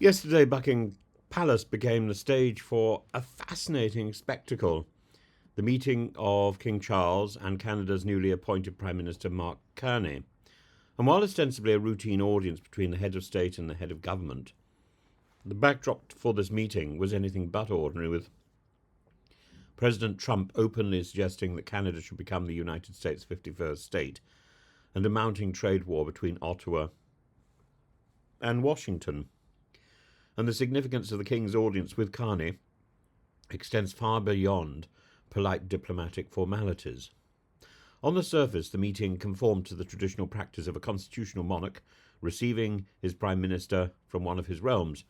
Yesterday, Buckingham Palace became the stage for a fascinating spectacle: the meeting of King Charles and Canada's newly appointed Prime Minister Mark Carney. And while ostensibly a routine audience between the head of state and the head of government, the backdrop for this meeting was anything but ordinary, with President Trump openly suggesting that Canada should become the United States' 51st state, and a mounting trade war between Ottawa and Washington. And the significance of the King's audience with Carney extends far beyond polite diplomatic formalities. On the surface, the meeting conformed to the traditional practice of a constitutional monarch receiving his prime minister from one of his realms.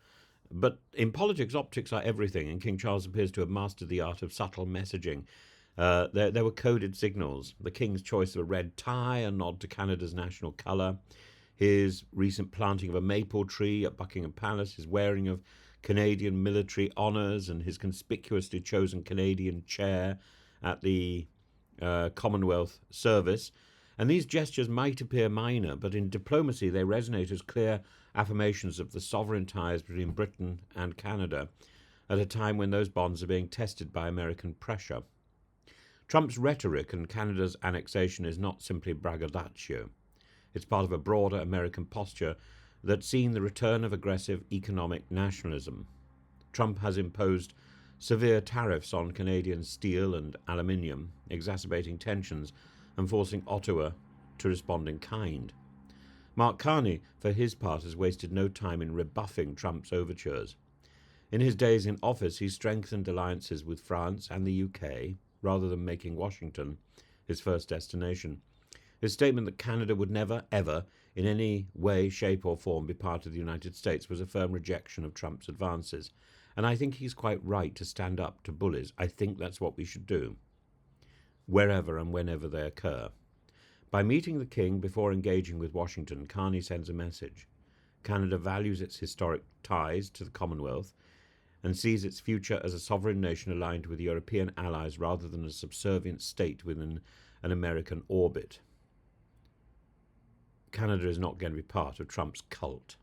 But in politics, optics are everything, and King Charles appears to have mastered the art of subtle messaging. There were coded signals: the King's choice of a red tie, a nod to Canada's national colour, his recent planting of a maple tree at Buckingham Palace, his wearing of Canadian military honours, and his conspicuously chosen Canadian chair at the Commonwealth service. And these gestures might appear minor, but in diplomacy they resonate as clear affirmations of the sovereign ties between Britain and Canada at a time when those bonds are being tested by American pressure. Trump's rhetoric and Canada's annexation is not simply braggadocio. It's part of a broader American posture that's seen the return of aggressive economic nationalism. Trump has imposed severe tariffs on Canadian steel and aluminium, exacerbating tensions and forcing Ottawa to respond in kind. Mark Carney, for his part, has wasted no time in rebuffing Trump's overtures. In his days in office, he strengthened alliances with France and the UK, rather than making Washington his first destination. His statement that Canada would never, ever, in any way, shape or form be part of the United States was a firm rejection of Trump's advances. And I think he's quite right to stand up to bullies. I think that's what we should do, wherever and whenever they occur. By meeting the King before engaging with Washington, Carney sends a message. Canada values its historic ties to the Commonwealth and sees its future as a sovereign nation aligned with European allies rather than a subservient state within an American orbit. Canada is not going to be part of Trump's cult.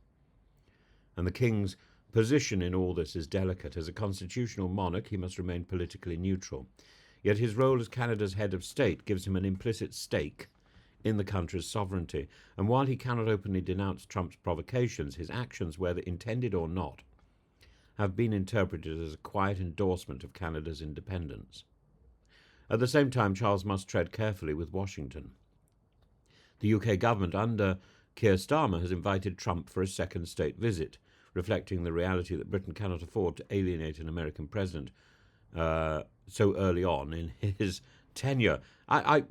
And the King's position in all this is delicate. As a constitutional monarch, he must remain politically neutral. Yet his role as Canada's head of state gives him an implicit stake in the country's sovereignty. And while he cannot openly denounce Trump's provocations, his actions, whether intended or not, have been interpreted as a quiet endorsement of Canada's independence. At the same time, Charles must tread carefully with Washington. The UK government under Keir Starmer has invited Trump for a second state visit, reflecting the reality that Britain cannot afford to alienate an American president so early on in his tenure. I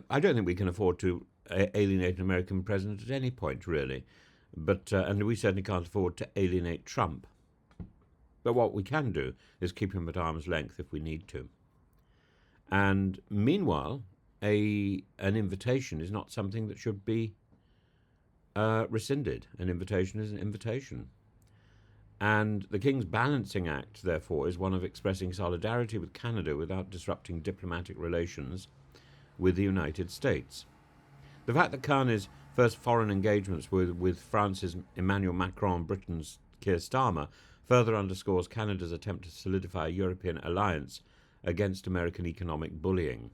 don't think we can afford to alienate an American president at any point, really. But and we certainly can't afford to alienate Trump. But what we can do is keep him at arm's length if we need to. And meanwhile, an invitation is not something that should be rescinded. An invitation is an invitation. And the King's balancing act, therefore, is one of expressing solidarity with Canada without disrupting diplomatic relations with the United States. The fact that Carney's first foreign engagements were with France's Emmanuel Macron and Britain's Keir Starmer further underscores Canada's attempt to solidify a European alliance against American economic bullying.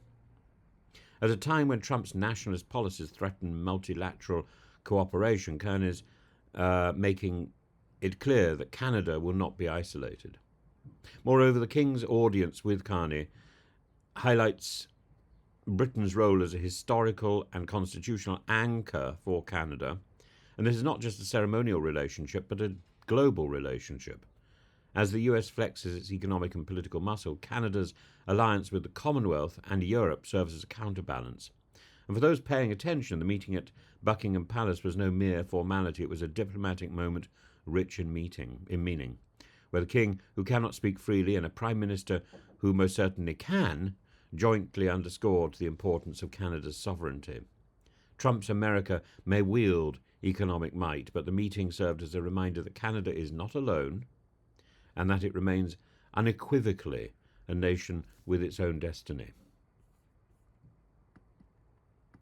At a time when Trump's nationalist policies threaten multilateral cooperation, Carney's making it clear that Canada will not be isolated. Moreover, the King's audience with Carney highlights Britain's role as a historical and constitutional anchor for Canada, and this is not just a ceremonial relationship, but a global relationship. As the US flexes its economic and political muscle, Canada's alliance with the Commonwealth and Europe serves as a counterbalance. And for those paying attention, the meeting at Buckingham Palace was no mere formality. It was a diplomatic moment rich in meaning, where the King, who cannot speak freely, and a Prime Minister who most certainly can, jointly underscored the importance of Canada's sovereignty. Trump's America may wield economic might, but the meeting served as a reminder that Canada is not alone and that it remains unequivocally a nation with its own destiny.